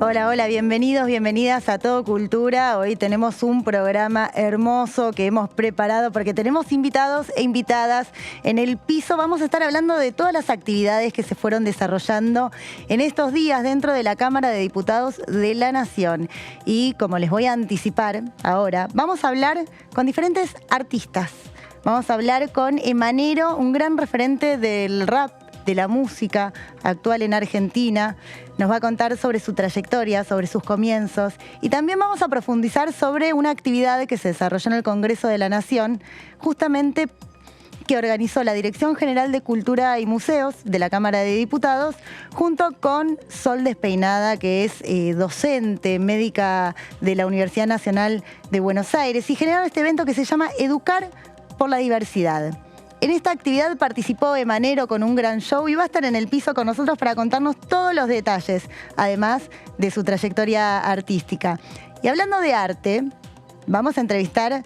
Hola, hola, bienvenidos, bienvenidas a Todo Cultura. Hoy tenemos un programa hermoso que hemos preparado porque tenemos invitados e invitadas en el piso. Vamos a estar hablando de todas las actividades que se fueron desarrollando en estos días dentro de la Cámara de Diputados de la Nación. Y como les voy a anticipar ahora, vamos a hablar con diferentes artistas. Vamos a hablar con Emanero, un gran referente del rap, de la música actual en Argentina. Nos va a contar sobre su trayectoria, sobre sus comienzos y también vamos a profundizar sobre una actividad que se desarrolló en el Congreso de la Nación, justamente que organizó la Dirección General de Cultura y Museos de la Cámara de Diputados, junto con Sol Despeinada, que es docente, médica de la Universidad Nacional de Buenos Aires, y generaron este evento que se llama Educar por la Diversidad. En esta actividad participó Emanero con un gran show y va a estar en el piso con nosotros para contarnos todos los detalles, además de su trayectoria artística. Y hablando de arte, vamos a entrevistar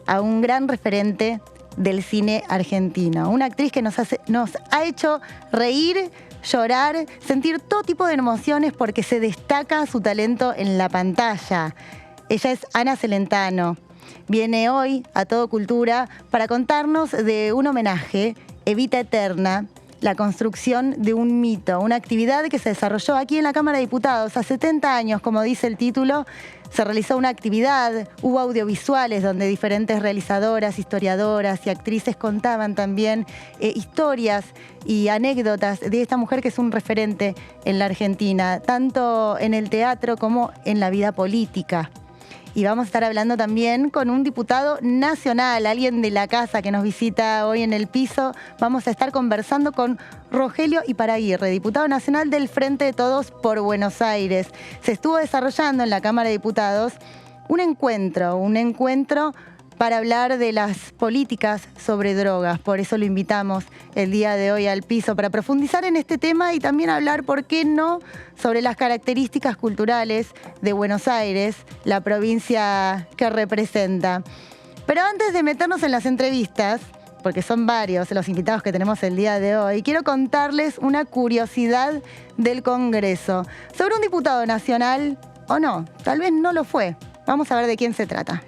a un gran referente del cine argentino, una actriz que nos ha hecho reír, llorar, sentir todo tipo de emociones porque se destaca su talento en la pantalla. Ella es Ana Celentano. Viene hoy a Todo Cultura para contarnos de un homenaje, Evita Eterna, la construcción de un mito, una actividad que se desarrolló aquí en la Cámara de Diputados. Hace 70 años, como dice el título, se realizó una actividad, hubo audiovisuales donde diferentes realizadoras, historiadoras y actrices contaban también historias y anécdotas de esta mujer que es un referente en la Argentina, tanto en el teatro como en la vida política. Y vamos a estar hablando también con un diputado nacional, alguien de la casa que nos visita hoy en el piso. Vamos a estar conversando con Rogelio Iparaguirre, diputado nacional del Frente de Todos por Buenos Aires. Se estuvo desarrollando en la Cámara de Diputados un encuentro para hablar de las políticas sobre drogas. Por eso lo invitamos el día de hoy al piso, para profundizar en este tema y también hablar, ¿por qué no?, sobre las características culturales de Buenos Aires, la provincia que representa. Pero antes de meternos en las entrevistas, porque son varios los invitados que tenemos el día de hoy, quiero contarles una curiosidad del Congreso sobre un diputado nacional, o no, tal vez no lo fue. Vamos a ver de quién se trata.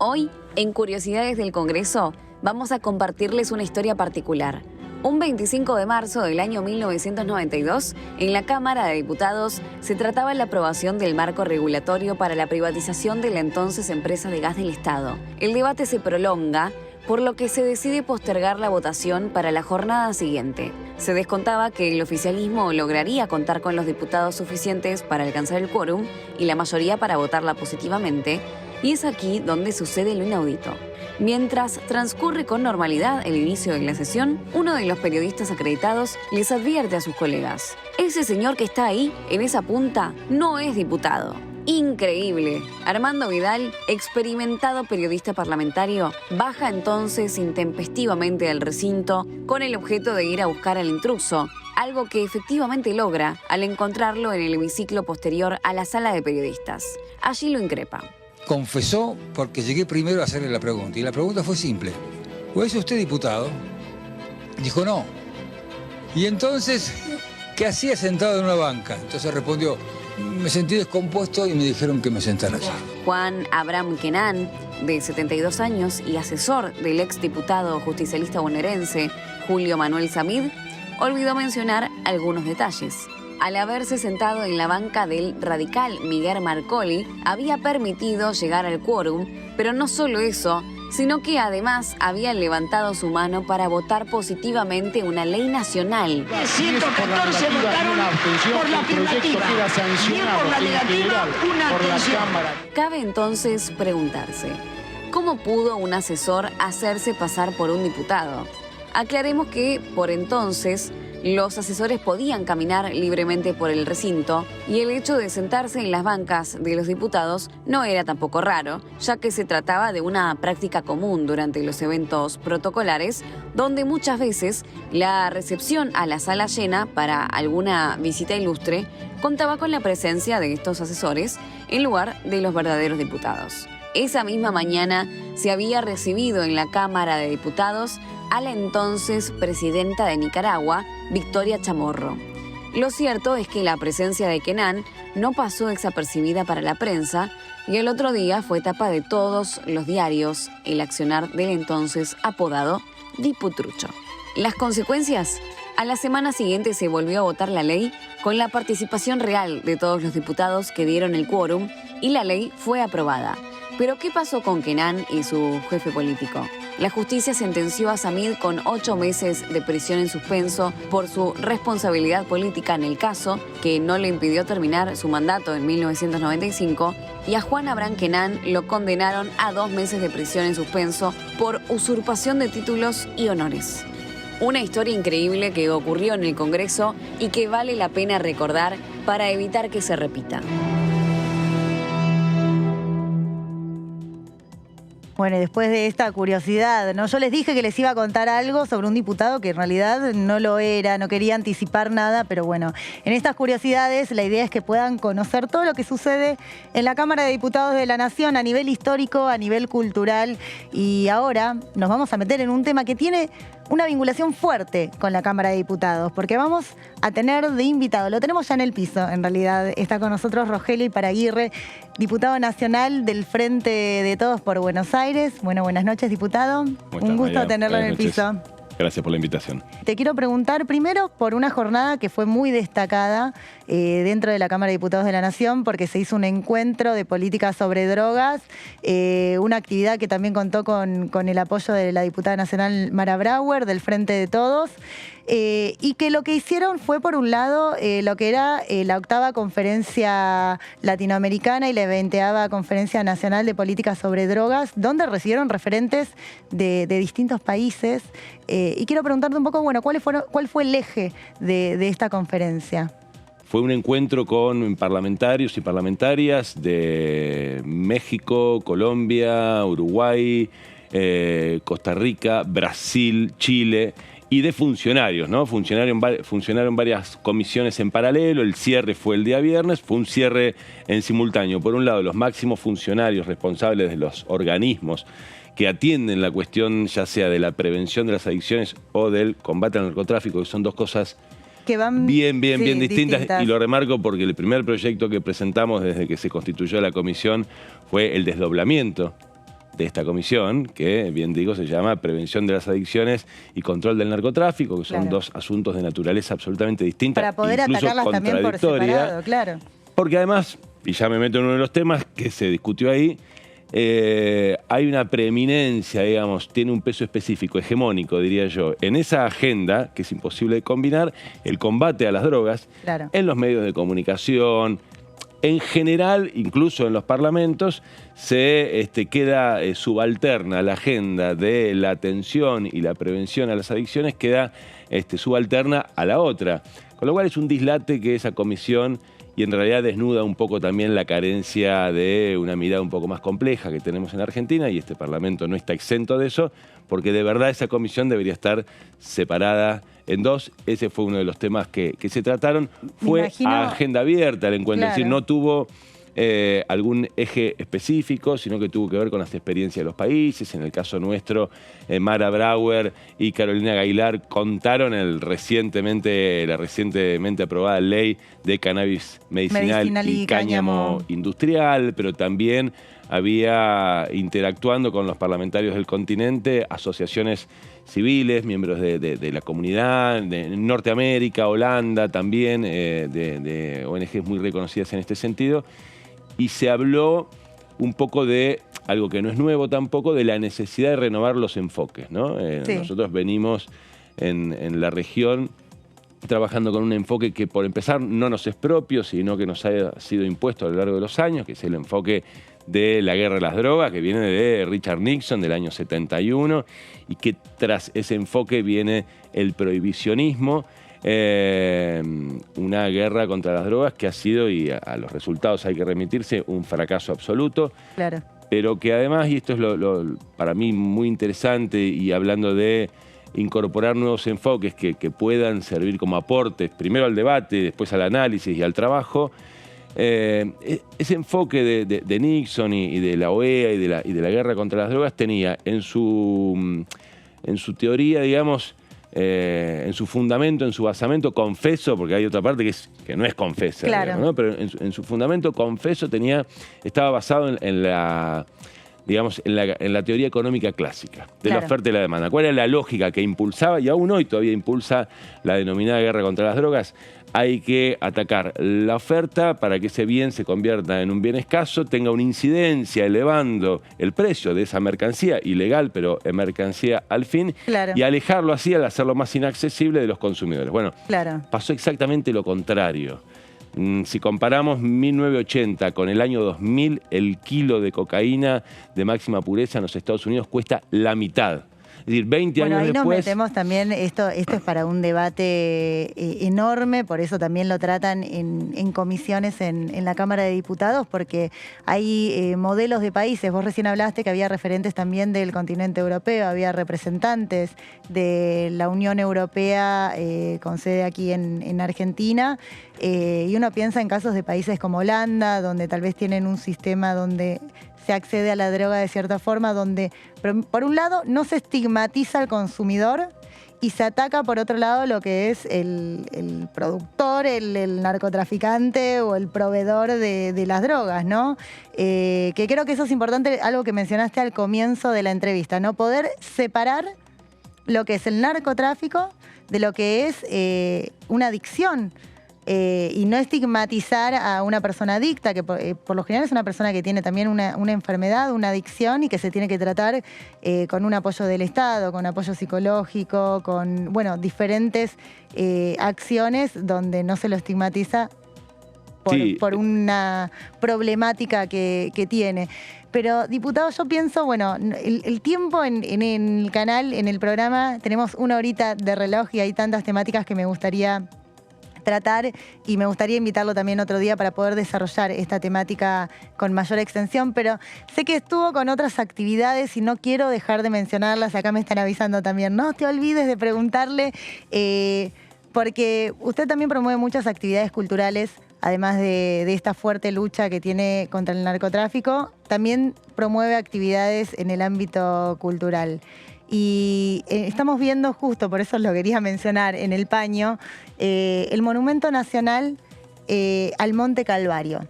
Hoy, en Curiosidades del Congreso, vamos a compartirles una historia particular. Un 25 de marzo del año 1992, en la Cámara de Diputados, se trataba la aprobación del marco regulatorio para la privatización de la entonces empresa de gas del Estado. El debate se prolonga, por lo que se decide postergar la votación para la jornada siguiente. Se descontaba que el oficialismo lograría contar con los diputados suficientes para alcanzar el quórum y la mayoría para votarla positivamente, y es aquí donde sucede lo inaudito. Mientras transcurre con normalidad el inicio de la sesión, uno de los periodistas acreditados les advierte a sus colegas: ese señor que está ahí, en esa punta, no es diputado. Increíble. Armando Vidal, experimentado periodista parlamentario, baja entonces intempestivamente al recinto con el objeto de ir a buscar al intruso, algo que efectivamente logra al encontrarlo en el hemiciclo posterior a la sala de periodistas. Allí lo increpa. Confesó porque llegué primero a hacerle la pregunta. Y la pregunta fue simple: ¿o es usted diputado? Dijo no. Y entonces, ¿qué hacía sentado en una banca? Entonces respondió: me sentí descompuesto y me dijeron que me sentara allí. Juan Abraham Kenan, de 72 años y asesor del exdiputado justicialista bonaerense Julio Manuel Samid, olvidó mencionar algunos detalles. Al haberse sentado en la banca del radical Miguel Marcoli, había permitido llegar al quórum, pero no solo eso, sino que además había levantado su mano para votar positivamente una ley nacional. 114 votaron por la afirmativa, y por la negativa, una abstención. Cabe entonces preguntarse: ¿cómo pudo un asesor hacerse pasar por un diputado? Aclaremos que, por entonces, los asesores podían caminar libremente por el recinto y el hecho de sentarse en las bancas de los diputados no era tampoco raro, ya que se trataba de una práctica común durante los eventos protocolares, donde muchas veces la recepción a la sala llena para alguna visita ilustre contaba con la presencia de estos asesores en lugar de los verdaderos diputados. Esa misma mañana se había recibido en la Cámara de Diputados a la entonces presidenta de Nicaragua, Victoria Chamorro. Lo cierto es que la presencia de Kenan no pasó desapercibida para la prensa y el otro día fue tapa de todos los diarios el accionar del entonces apodado Diputrucho. Las consecuencias: a la semana siguiente se volvió a votar la ley con la participación real de todos los diputados que dieron el quórum y la ley fue aprobada. Pero ¿qué pasó con Kenan y su jefe político? La justicia sentenció a Samid con 8 meses de prisión en suspenso por su responsabilidad política en el caso, que no le impidió terminar su mandato en 1995, y a Juan Abraham Kenan lo condenaron a 2 meses de prisión en suspenso por usurpación de títulos y honores. Una historia increíble que ocurrió en el Congreso y que vale la pena recordar para evitar que se repita. Bueno, y después de esta curiosidad, ¿no? Yo les dije que les iba a contar algo sobre un diputado que en realidad no lo era, no quería anticipar nada, pero bueno, en estas curiosidades la idea es que puedan conocer todo lo que sucede en la Cámara de Diputados de la Nación a nivel histórico, a nivel cultural, y ahora nos vamos a meter en un tema que tiene una vinculación fuerte con la Cámara de Diputados, porque vamos a tener de invitado, lo tenemos ya en el piso, en realidad, está con nosotros Rogelio Iparaguirre, diputado nacional del Frente de Todos por Buenos Aires. Bueno, buenas noches, diputado. Un gusto tenerlo en el piso. Gracias por la invitación. Te quiero preguntar primero por una jornada que fue muy destacada dentro de la Cámara de Diputados de la Nación, porque se hizo un encuentro de políticas sobre drogas, una actividad que también contó con el apoyo de la diputada nacional Mara Brauer, del Frente de Todos, y que lo que hicieron fue, por un lado, lo que era la 8ª Conferencia Latinoamericana y la 20ª Conferencia Nacional de Políticas sobre Drogas, donde recibieron referentes de distintos países. Y quiero preguntarte un poco, bueno, ¿cuál fue el eje de esta conferencia? Fue un encuentro con parlamentarios y parlamentarias de México, Colombia, Uruguay, Costa Rica, Brasil, Chile y de funcionarios, ¿no? Funcionaron varias comisiones en paralelo, el cierre fue el día viernes, fue un cierre en simultáneo. Por un lado, los máximos funcionarios responsables de los organismos que atienden la cuestión ya sea de la prevención de las adicciones o del combate al narcotráfico, que son dos cosas que van bien distintas. Y lo remarco porque el primer proyecto que presentamos desde que se constituyó la comisión fue el desdoblamiento de esta comisión, que bien digo se llama Prevención de las Adicciones y Control del Narcotráfico, que son dos asuntos de naturaleza absolutamente distintas, para poder atacarlas también por separado, claro. Porque además, y ya me meto en uno de los temas que se discutió ahí, hay una preeminencia, digamos, tiene un peso específico, hegemónico, diría yo, en esa agenda, que es imposible de combinar, el combate a las drogas, en los medios de comunicación, en general, incluso en los parlamentos, se queda subalterna la agenda de la atención y la prevención a las adicciones, queda subalterna a la otra. Con lo cual es un dislate que esa comisión, y en realidad desnuda un poco también la carencia de una mirada un poco más compleja que tenemos en Argentina, y este Parlamento no está exento de eso, porque de verdad esa comisión debería estar separada en dos. Ese fue uno de los temas que se trataron. Fue a agenda abierta el encuentro, es decir, no tuvo algún eje específico, sino que tuvo que ver con las experiencias de los países. En el caso nuestro, Mara Brauer y Carolina Gailar contaron la recientemente aprobada ley de cannabis medicinal y cáñamo industrial, pero también había, interactuando con los parlamentarios del continente, asociaciones civiles, miembros de la comunidad, de Norteamérica, Holanda también, de ONGs muy reconocidas en este sentido, y se habló un poco de algo que no es nuevo tampoco, de la necesidad de renovar los enfoques, ¿no? Nosotros venimos en la región trabajando con un enfoque que, por empezar, no nos es propio, sino que nos ha sido impuesto a lo largo de los años, que es el enfoque de la guerra de las drogas, que viene de Richard Nixon del año 71, y que tras ese enfoque viene el prohibicionismo, una guerra contra las drogas que ha sido, y a los resultados hay que remitirse, un fracaso absoluto. Claro. Pero que además, y esto es para mí muy interesante, y hablando de incorporar nuevos enfoques que puedan servir como aportes, primero al debate, después al análisis y al trabajo, ese enfoque de Nixon y de la OEA y de la guerra contra las drogas tenía en su teoría, digamos, en su fundamento, en su basamento confeso, porque hay otra parte que no es confesa, claro, digamos, ¿no? Pero en su fundamento confeso estaba basado en la teoría económica clásica, de la oferta y la demanda. ¿Cuál era la lógica que impulsaba, y aún hoy todavía impulsa, la denominada guerra contra las drogas? Hay que atacar la oferta para que ese bien se convierta en un bien escaso, tenga una incidencia elevando el precio de esa mercancía, ilegal, pero mercancía al fin, y alejarlo así al hacerlo más inaccesible de los consumidores. Bueno, pasó exactamente lo contrario. Si comparamos 1980 con el año 2000, el kilo de cocaína de máxima pureza en los Estados Unidos cuesta la mitad. Es decir, 20 años después... Bueno, ahí nos metemos también, esto es para un debate enorme, por eso también lo tratan en comisiones en la Cámara de Diputados, porque hay modelos de países. Vos recién hablaste que había referentes también del continente europeo, había representantes de la Unión Europea con sede aquí en Argentina, y uno piensa en casos de países como Holanda, donde tal vez tienen un sistema donde se accede a la droga de cierta forma, donde por un lado no se estigmatiza al consumidor y se ataca por otro lado lo que es el productor, el narcotraficante o el proveedor de las drogas, ¿no? Que creo que eso es importante, algo que mencionaste al comienzo de la entrevista, ¿no? Poder separar lo que es el narcotráfico de lo que es una adicción. Y no estigmatizar a una persona adicta, que por lo general es una persona que tiene también una enfermedad, una adicción, y que se tiene que tratar con un apoyo del Estado, con apoyo psicológico, con diferentes acciones donde no se lo estigmatiza por una problemática que tiene. Pero, diputado, yo pienso, bueno, el tiempo en el canal, en el programa, tenemos 1 horita de reloj y hay tantas temáticas que me gustaría tratar, y me gustaría invitarlo también otro día para poder desarrollar esta temática con mayor extensión, pero sé que estuvo con otras actividades y no quiero dejar de mencionarlas. Acá me están avisando también, no te olvides de preguntarle, porque usted también promueve muchas actividades culturales, además de esta fuerte lucha que tiene contra el narcotráfico, también promueve actividades en el ámbito cultural. Y estamos viendo, justo por eso lo quería mencionar, en el paño, el Monumento Nacional al Monte Calvario.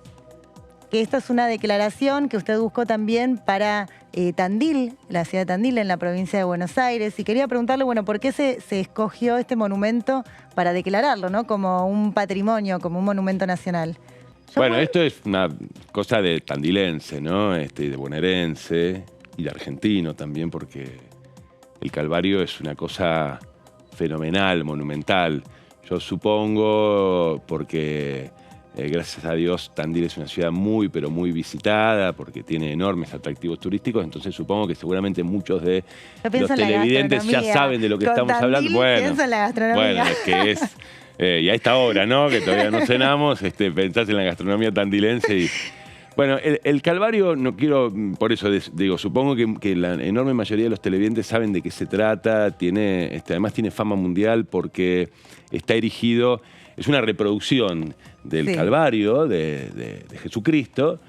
Que esto es una declaración que usted buscó también para Tandil, la ciudad de Tandil, en la provincia de Buenos Aires. Y quería preguntarle, bueno, ¿por qué se escogió este monumento para declararlo, ¿no? Como un patrimonio, como un monumento nacional? Bueno, esto es una cosa de tandilense, ¿no? De bonaerense y de argentino también, porque el Calvario es una cosa fenomenal, monumental. Yo supongo, porque gracias a Dios Tandil es una ciudad muy, pero muy visitada, porque tiene enormes atractivos turísticos, entonces supongo que seguramente muchos de los televidentes ya saben de lo que estamos hablando. Bueno, en la gastronomía. Bueno, es que es... y a esta hora, ¿no? Que todavía no cenamos, pensás en la gastronomía tandilense y... Bueno, el Calvario, no quiero, por eso digo, supongo que la enorme mayoría de los televidentes saben de qué se trata, además tiene fama mundial porque está erigido, es una reproducción del Calvario de Jesucristo,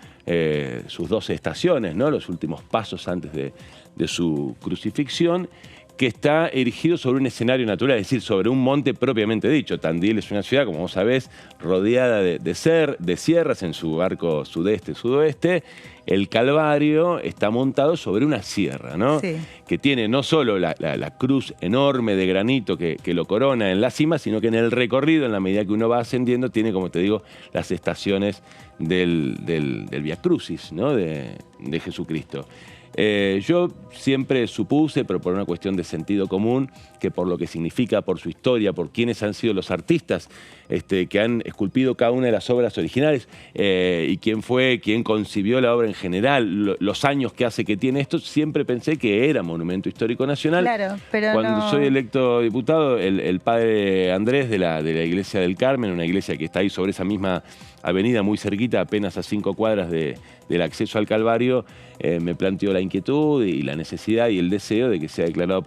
sus 12 estaciones, ¿no? Los últimos pasos antes de su crucifixión, que está erigido sobre un escenario natural, es decir, sobre un monte propiamente dicho. Tandil es una ciudad, como vos sabés, rodeada de sierras en su arco sudeste-sudoeste. El Calvario está montado sobre una sierra, ¿no? Sí. Que tiene no solo la cruz enorme de granito que lo corona en la cima, sino que en el recorrido, en la medida que uno va ascendiendo, tiene, como te digo, las estaciones del Vía Crucis, ¿no? de Jesucristo. Yo siempre supuse, pero por una cuestión de sentido común, que por lo que significa, por su historia, por quiénes han sido los artistas que han esculpido cada una de las obras originales y quién concibió la obra en general, los años que hace que tiene esto, siempre pensé que era Monumento Histórico Nacional. Claro, pero cuando soy electo diputado, el padre Andrés de la Iglesia del Carmen, una iglesia que está ahí sobre esa misma avenida, muy cerquita, apenas a 5 cuadras del acceso al Calvario, me planteó la inquietud y la necesidad y el deseo de que sea declarado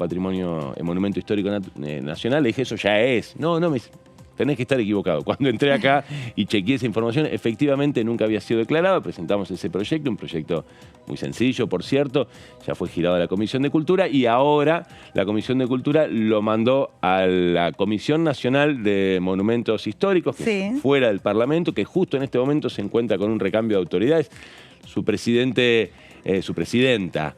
Monumento Histórico Nacional. Le dije, eso ya es. No, me dice, tenés que estar equivocado. Cuando entré acá y chequeé esa información, efectivamente nunca había sido declarado. Presentamos ese proyecto, un proyecto muy sencillo, por cierto. Ya fue girado a la Comisión de Cultura y ahora la Comisión de Cultura lo mandó a la Comisión Nacional de Monumentos Históricos, que es fuera del Parlamento, que justo en este momento se encuentra con un recambio de autoridades. Su presidenta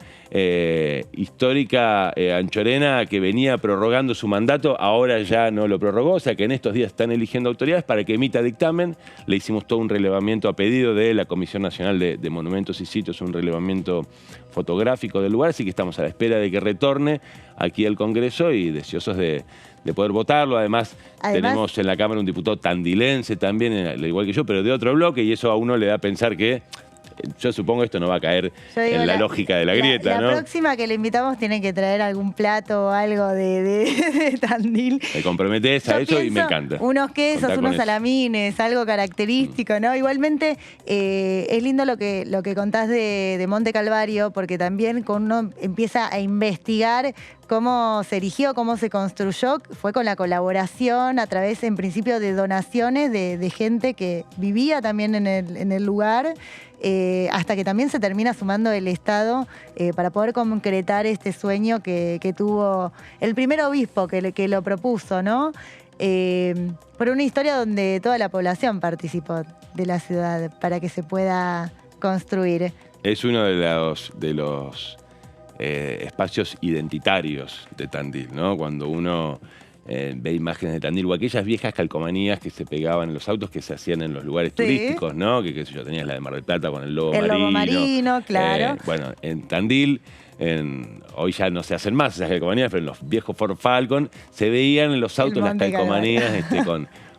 histórica Anchorena, que venía prorrogando su mandato, ahora ya no lo prorrogó, o sea que en estos días están eligiendo autoridades para que emita dictamen. Le hicimos todo un relevamiento a pedido de la Comisión Nacional de Monumentos y Sitios, un relevamiento fotográfico del lugar, así que estamos a la espera de que retorne aquí al Congreso y deseosos de poder votarlo. Además, tenemos en la Cámara un diputado tandilense también, al igual que yo, pero de otro bloque, y eso a uno le da a pensar que yo supongo esto no va a caer en la lógica de la grieta, ¿no? La próxima que le invitamos tiene que traer algún plato o algo de Tandil. Me comprometes a eso y me encanta. Unos quesos, unos salamines, algo característico, ¿no? Igualmente es lindo lo que contás de Monte Calvario, porque también cuando uno empieza a investigar cómo se erigió, cómo se construyó, fue con la colaboración a través, en principio, de donaciones de gente que vivía también en el lugar, hasta que también se termina sumando el Estado para poder concretar este sueño que tuvo el primer obispo que lo propuso, ¿no? Por una historia donde toda la población participó de la ciudad para que se pueda construir. Es uno de los espacios identitarios de Tandil, ¿no? Cuando uno ve imágenes de Tandil o aquellas viejas calcomanías que se pegaban en los autos que se hacían en los lugares turísticos, ¿no? Que qué sé yo, tenías la de Mar del Plata con el lobo marino. El lobo marino, claro. Bueno, en Tandil, hoy ya no se hacen más esas calcomanías, pero en los viejos Ford Falcon se veían en los autos las calcomanías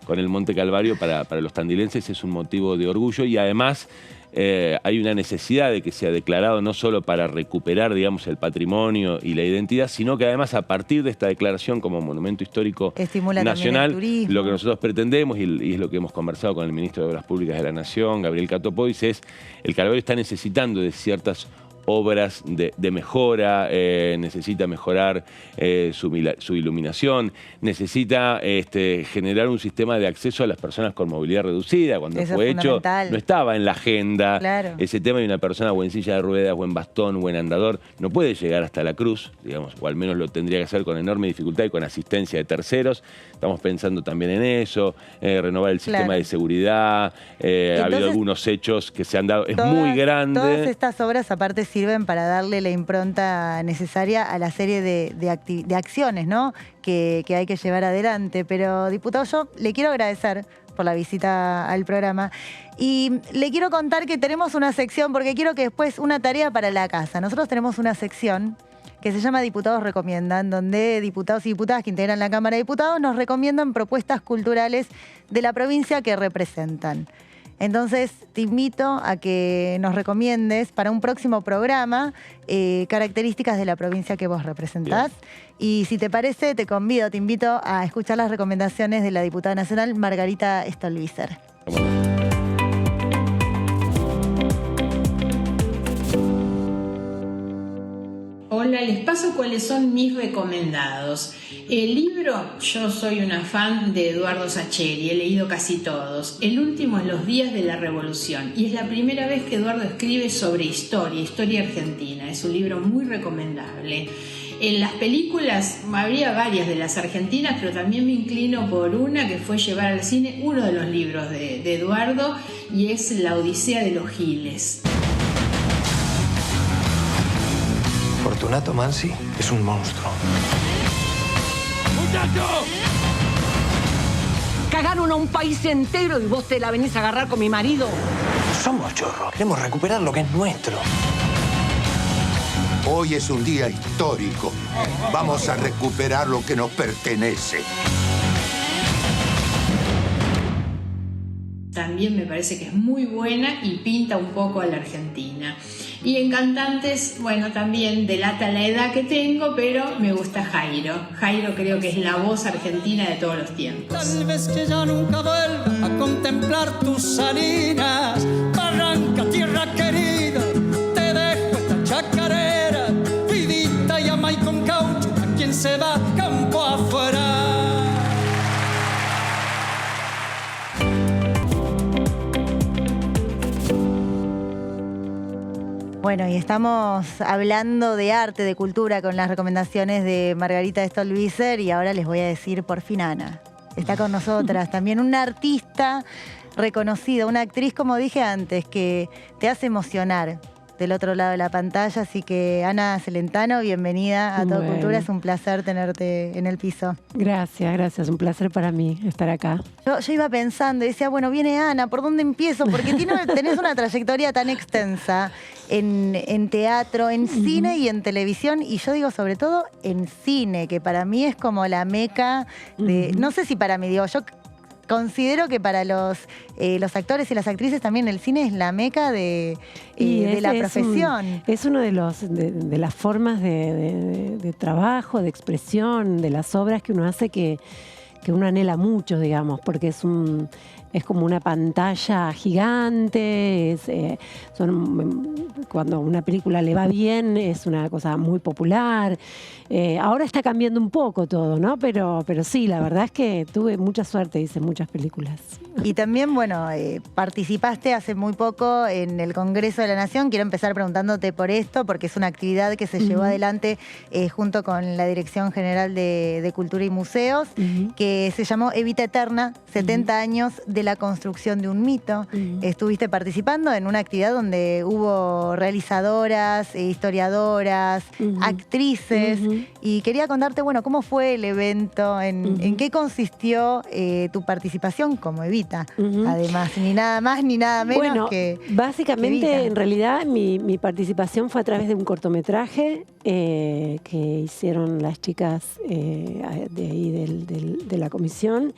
con el Monte Calvario. Para los tandilenses es un motivo de orgullo y además hay una necesidad de que sea declarado no solo para recuperar, digamos, el patrimonio y la identidad, sino que además a partir de esta declaración como monumento histórico nacional, lo que nosotros pretendemos, y es lo que hemos conversado con el ministro de Obras Públicas de la Nación, Gabriel Catopois, es el Calvario está necesitando de ciertas obras de mejora, necesita mejorar su iluminación, necesita generar un sistema de acceso a las personas con movilidad reducida. Cuando eso fue hecho, no estaba en la agenda ese tema, y una persona o en silla de ruedas, o en bastón, o en andador, no puede llegar hasta la cruz, digamos, o al menos lo tendría que hacer con enorme dificultad y con asistencia de terceros. Estamos pensando también en eso, renovar el sistema de seguridad. Entonces, ha habido algunos hechos que se han dado, es muy grande. Todas estas obras aparte sirven para darle la impronta necesaria a la serie de acciones, ¿no? que hay que llevar adelante. Pero, diputado, yo le quiero agradecer por la visita al programa y le quiero contar que tenemos una sección, porque quiero que después una tarea para la casa. Nosotros tenemos una sección que se llama Diputados Recomiendan, donde diputados y diputadas que integran la Cámara de Diputados nos recomiendan propuestas culturales de la provincia que representan. Entonces, te invito a que nos recomiendes para un próximo programa características de la provincia que vos representás. Y si te parece, te invito a escuchar las recomendaciones de la diputada nacional Margarita Stolbizer. Hola, les paso cuáles son mis recomendados. El libro, yo soy una fan de Eduardo Sacheri, he leído casi todos. El último es Los días de la Revolución y es la primera vez que Eduardo escribe sobre historia argentina. Es un libro muy recomendable. En las películas había varias de las argentinas, pero también me inclino por una que fue llevar al cine uno de los libros de Eduardo, y es La Odisea de los Giles. Fortunato Mansi es un monstruo. ¡Muchacho! Cagaron a un país entero y vos te la venís a agarrar con mi marido. Somos chorros. Queremos recuperar lo que es nuestro. Hoy es un día histórico. Vamos a recuperar lo que nos pertenece. También me parece que es muy buena y pinta un poco a la Argentina. Y en cantantes, bueno, también delata la edad que tengo, pero me gusta Jairo. Jairo creo que es la voz argentina de todos los tiempos. Tal vez que ya nunca vuelva a contemplar tus salinas. Barranca, tierra querida, te dejo esta chacarera. Vidita y ama y con caucho, a quien se va campo afuera. Bueno, y estamos hablando de arte, de cultura, con las recomendaciones de Margarita Stolbizer, y ahora les voy a decir por fin Ana. Está con nosotras también una artista reconocida, una actriz, como dije antes, que te hace emocionar del otro lado de la pantalla. Así que Ana Celentano, bienvenida a Todo Cultura. Es un placer tenerte en el piso. Gracias. Un placer para mí estar acá. Yo iba pensando y decía, bueno, viene Ana, ¿por dónde empiezo? Porque tenés una trayectoria tan extensa en teatro, en cine y en televisión. Y yo digo, sobre todo, en cine, que para mí es como la meca de... No sé si para mí, digo, yo considero que para los actores y las actrices también el cine es la meca de la profesión. Es uno de las formas de trabajo, de expresión, de las obras que uno hace que uno anhela mucho, digamos, porque es como una pantalla gigante, cuando una película le va bien es una cosa muy popular. Ahora está cambiando un poco todo, ¿no? Pero sí, la verdad es que tuve mucha suerte, hice muchas películas. Y también, bueno, participaste hace muy poco en el Congreso de la Nación. Quiero empezar preguntándote por esto, porque es una actividad que se llevó adelante junto con la Dirección General de Cultura y Museos, que se llamó Evita Eterna, 70 años de la construcción de un mito. Estuviste participando en una actividad donde hubo realizadoras, historiadoras, actrices, y quería contarte, bueno, cómo fue el evento, en qué consistió tu participación como Evita, además, ni nada más ni nada menos que básicamente, Evita. En realidad, mi participación fue a través de un cortometraje que hicieron las chicas de ahí de la comisión.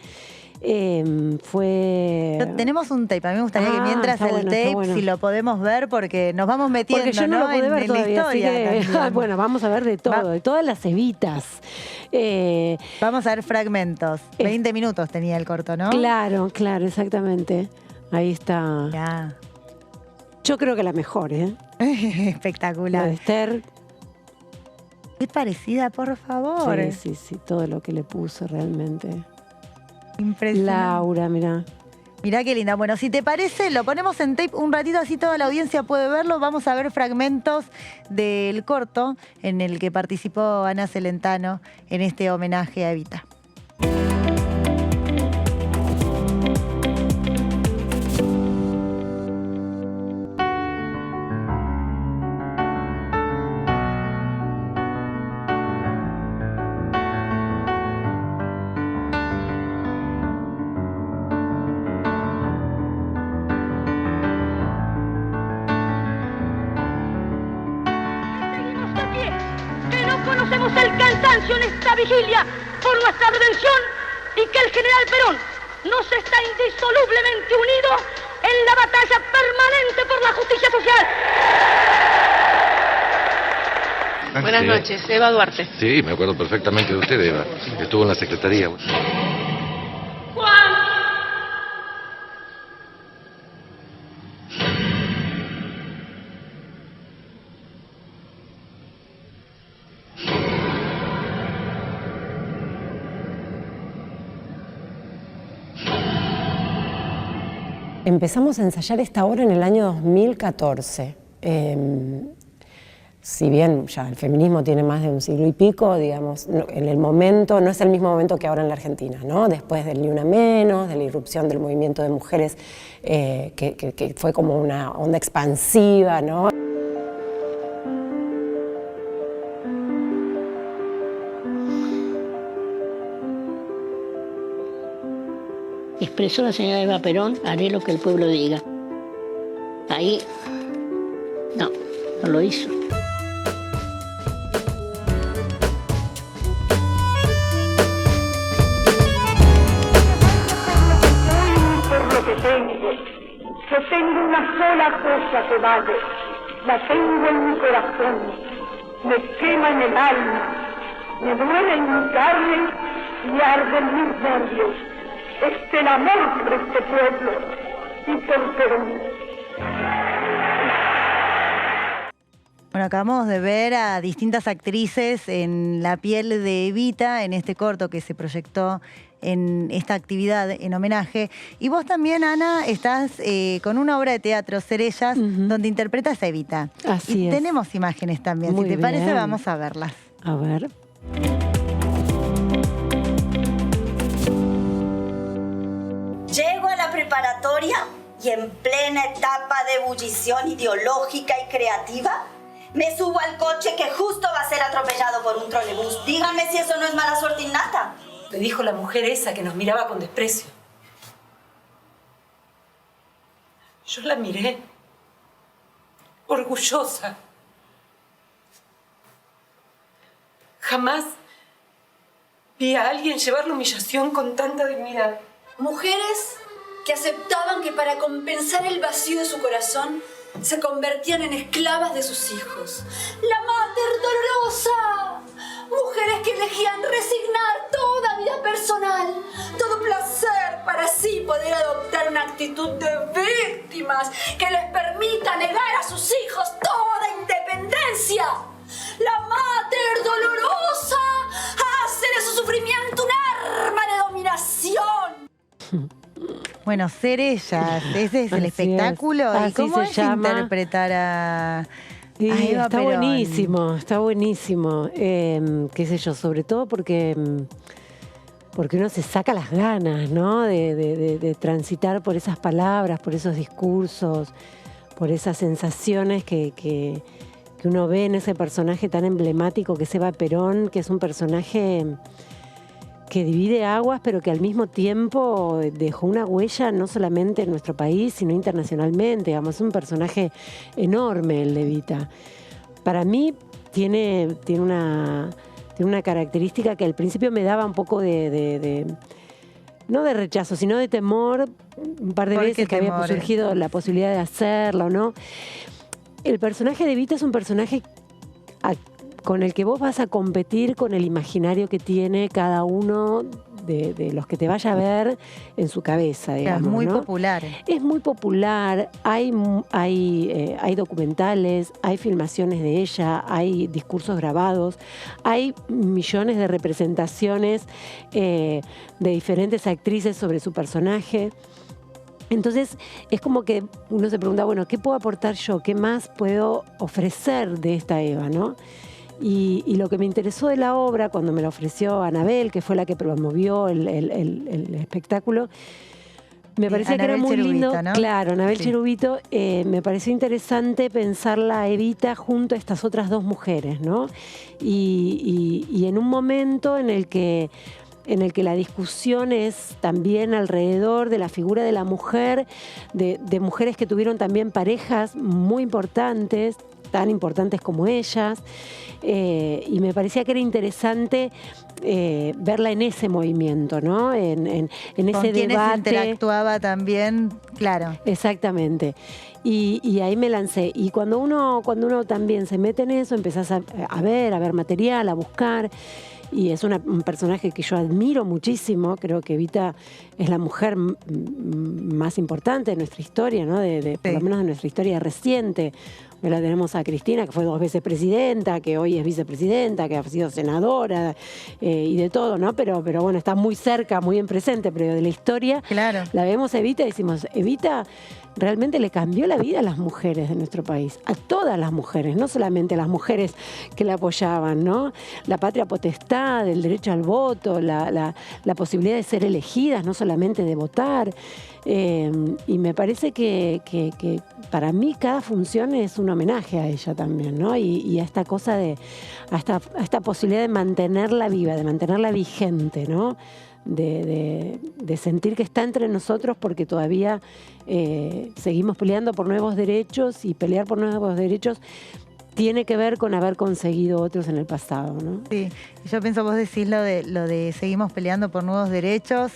Tenemos un tape, a mí me gustaría que mientras el tape, si lo podemos ver, porque nos vamos metiendo, porque yo no lo pude ver en todavía, la historia. Bueno, vamos a ver de todo, de todas las Evitas. Vamos a ver fragmentos. 20 minutos tenía el corto, ¿no? Claro, exactamente. Ahí está. Ya. Yo creo que la mejor, Espectacular. La de Esther. Qué parecida, por favor. Sí, todo lo que le puso realmente. Impresionante. Laura, mirá. Mirá qué linda. Bueno, si te parece, lo ponemos en tape un ratito, así toda la audiencia puede verlo. Vamos a ver fragmentos del corto en el que participó Ana Celentano en este homenaje a Evita. Conocemos el cansancio en esta vigilia por nuestra redención y que el general Perón nos está indisolublemente unido en la batalla permanente por la justicia social. Buenas noches, Eva Duarte. Sí, me acuerdo perfectamente de usted, Eva. Estuvo en la secretaría. Juan. Empezamos a ensayar esta obra en el año 2014. Si bien ya el feminismo tiene más de un siglo y pico, digamos, en el momento, no es el mismo momento que ahora en la Argentina, ¿no? Después del Ni Una Menos, de la irrupción del movimiento de mujeres, que fue como una onda expansiva, ¿no? Expresó la señora Eva Perón, haré lo que el pueblo diga. Ahí, no lo hizo. Por lo que tengo una sola cosa que vale, la tengo en mi corazón, me quema en el alma, me duele en mi carne y arde en mis nervios. Es el amor por este pueblo y por Perón. Bueno, acabamos de ver a distintas actrices en la piel de Evita, en este corto que se proyectó en esta actividad en homenaje. Y vos también, Ana, estás con una obra de teatro, Ser Ellas, donde interpretas a Evita. Así es. Tenemos imágenes también. Muy Si te bien. parece, vamos a verlas. A ver. Llego a la preparatoria y en plena etapa de ebullición ideológica y creativa, me subo al coche que justo va a ser atropellado por un trolebús. Díganme si eso no es mala suerte innata. Le dijo la mujer esa que nos miraba con desprecio. Yo la miré, orgullosa. Jamás vi a alguien llevar la humillación con tanta dignidad. Mujeres que aceptaban que para compensar el vacío de su corazón se convertían en esclavas de sus hijos. ¡La Mater Dolorosa! Mujeres que elegían resignar toda vida personal, todo placer para así poder adoptar una actitud de víctimas que les permita negar a sus hijos toda independencia. ¡La Mater Dolorosa hace de su sufrimiento un arma de dominación! Bueno, Ser Ellas, ese es el espectáculo. ¿Y cómo es interpretar a Eva está Perón? buenísimo, está buenísimo. Qué sé yo, sobre todo porque uno se saca las ganas, ¿no? De transitar por esas palabras, por esos discursos, por esas sensaciones que uno ve en ese personaje tan emblemático que es Eva Perón, que es un personaje que divide aguas, pero que al mismo tiempo dejó una huella no solamente en nuestro país, sino internacionalmente. Digamos, es un personaje enorme el de Evita. Para mí tiene una característica que al principio me daba un poco no de rechazo, sino de temor, un par de veces que había surgido la posibilidad de hacerlo, ¿no? El personaje de Evita es un personaje con el que vos vas a competir con el imaginario que tiene cada uno de los que te vaya a ver en su cabeza, digamos, es muy ¿no? popular. Es muy popular, hay documentales, hay filmaciones de ella, hay discursos grabados, hay millones de representaciones de diferentes actrices sobre su personaje. Entonces es como que uno se pregunta, bueno, ¿qué puedo aportar yo? ¿Qué más puedo ofrecer de esta Eva, no? Y lo que me interesó de la obra, cuando me la ofreció Anabel, que fue la que promovió el espectáculo, me parecía que era muy lindo. ¿No? Claro, Anabel Cherubito, me pareció interesante pensarla a Evita junto a estas otras dos mujeres, ¿no? Y en un momento en el que la discusión es también alrededor de la figura de la mujer, de mujeres que tuvieron también parejas muy importantes, tan importantes como ellas, y me parecía que era interesante verla en ese movimiento, ¿no? En ese debate. Interactuaba también, claro. Exactamente. Y ahí me lancé. Y cuando uno también se mete en eso, empezás a ver material, a buscar. Y es un personaje que yo admiro muchísimo. Creo que Evita es la mujer más importante de nuestra historia, ¿no? Por lo menos de nuestra historia reciente. La tenemos a Cristina, que fue 2 veces presidenta, que hoy es vicepresidenta, que ha sido senadora y de todo, ¿no? Pero bueno, está muy cerca, muy en presente, pero de la historia la vemos a Evita y decimos, Evita realmente le cambió la vida a las mujeres de nuestro país, a todas las mujeres, no solamente a las mujeres que la apoyaban, ¿no? La patria potestad, el derecho al voto, la posibilidad de ser elegidas, no solamente de votar. Y me parece que para mí cada función es un homenaje a ella también, ¿no? Y a esta cosa a esta posibilidad de mantenerla viva, de mantenerla vigente, ¿no? De sentir que está entre nosotros porque todavía seguimos peleando por nuevos derechos, y pelear por nuevos derechos tiene que ver con haber conseguido otros en el pasado, ¿no? Sí, yo pienso, vos decís lo de seguimos peleando por nuevos derechos.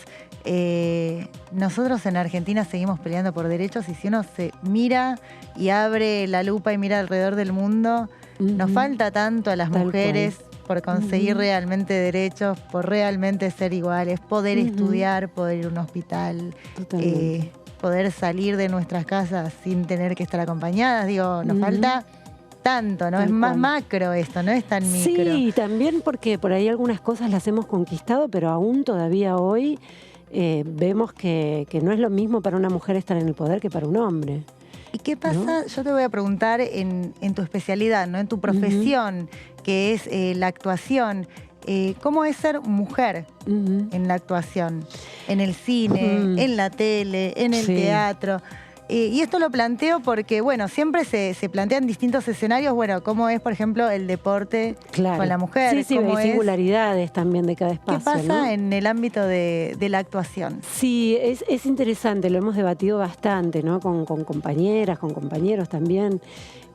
Nosotros en Argentina seguimos peleando por derechos, y si uno se mira y abre la lupa y mira alrededor del mundo, nos falta tanto a las mujeres por conseguir realmente derechos, por realmente ser iguales, poder estudiar, poder ir a un hospital, poder salir de nuestras casas sin tener que estar acompañadas. Digo, nos falta tanto, ¿no? Es más macro esto, no es tan micro. Sí, también porque por ahí algunas cosas las hemos conquistado, pero aún todavía hoy vemos que no es lo mismo para una mujer estar en el poder que para un hombre. ¿Y qué pasa? ¿No? Yo te voy a preguntar en tu especialidad, ¿no? En tu profesión, que es la actuación. ¿Cómo es ser mujer en la actuación? En el cine, en la tele, en el teatro. Y esto lo planteo porque, bueno, siempre se plantean distintos escenarios, bueno, cómo es, por ejemplo, el deporte con la mujer. Sí, hay singularidades también de cada espacio. ¿Qué pasa en el ámbito de la actuación? Sí, es interesante, lo hemos debatido bastante, ¿no? Con compañeras, con compañeros también.